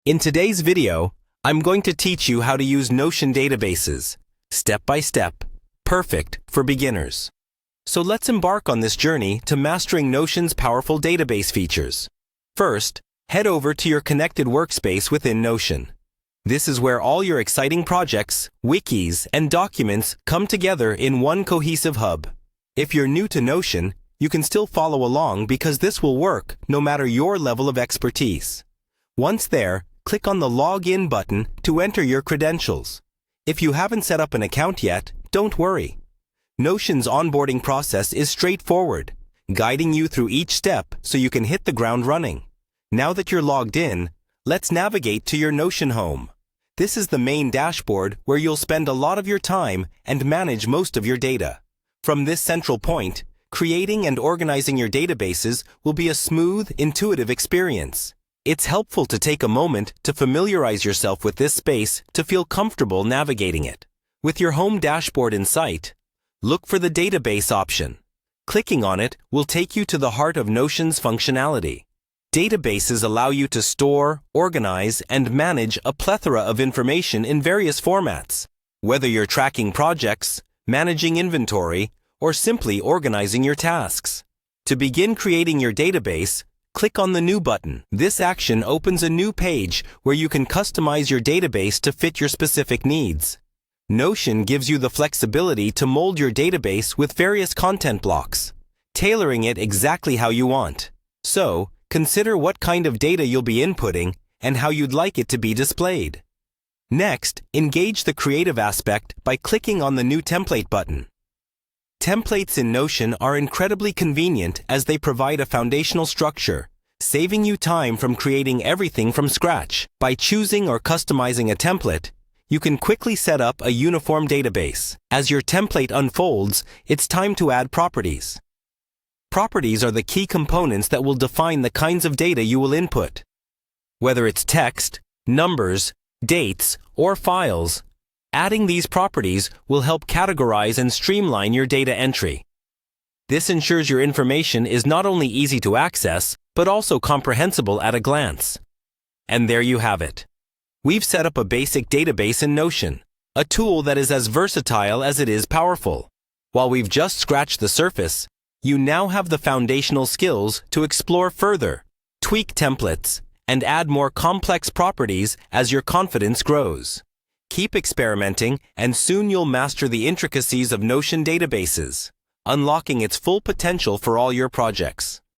In today's video, I'm going to teach you how to use Notion databases, step by step, perfect for beginners. So let's embark on this journey to mastering Notion's powerful database features. First, head over to your connected workspace within Notion. This is where all your exciting projects, wikis, and documents come together in one cohesive hub. If you're new to Notion, you can still follow along because this will work no matter your level of expertise. Once there, click on the Login button to enter your credentials. If you haven't set up an account yet, don't worry. Notion's onboarding process is straightforward, guiding you through each step so you can hit the ground running. Now that you're logged in, let's navigate to your Notion home. This is the main dashboard where you'll spend a lot of your time and manage most of your data. From this central point, creating and organizing your databases will be a smooth, intuitive experience. It's helpful to take a moment to familiarize yourself with this space to feel comfortable navigating it. With your home dashboard in sight, look for the database option. Clicking on it will take you to the heart of Notion's functionality. Databases allow you to store, organize, and manage a plethora of information in various formats. Whether you're tracking projects, managing inventory, or simply organizing your tasks. To begin creating your database, click on the New button. This action opens a new page where you can customize your database to fit your specific needs. Notion gives you the flexibility to mold your database with various content blocks, tailoring it exactly how you want. So, consider what kind of data you'll be inputting and how you'd like it to be displayed. Next, engage the creative aspect by clicking on the New Template button. Templates in Notion are incredibly convenient as they provide a foundational structure, saving you time from creating everything from scratch. By choosing or customizing a template, you can quickly set up a uniform database. As your template unfolds, it's time to add properties. Properties are the key components that will define the kinds of data you will input. Whether it's text, numbers, dates, or files, adding these properties will help categorize and streamline your data entry. This ensures your information is not only easy to access, but also comprehensible at a glance. And there you have it. We've set up a basic database in Notion, a tool that is as versatile as it is powerful. While we've just scratched the surface, you now have the foundational skills to explore further, tweak templates, and add more complex properties as your confidence grows. Keep experimenting, and soon you'll master the intricacies of Notion databases, unlocking its full potential for all your projects.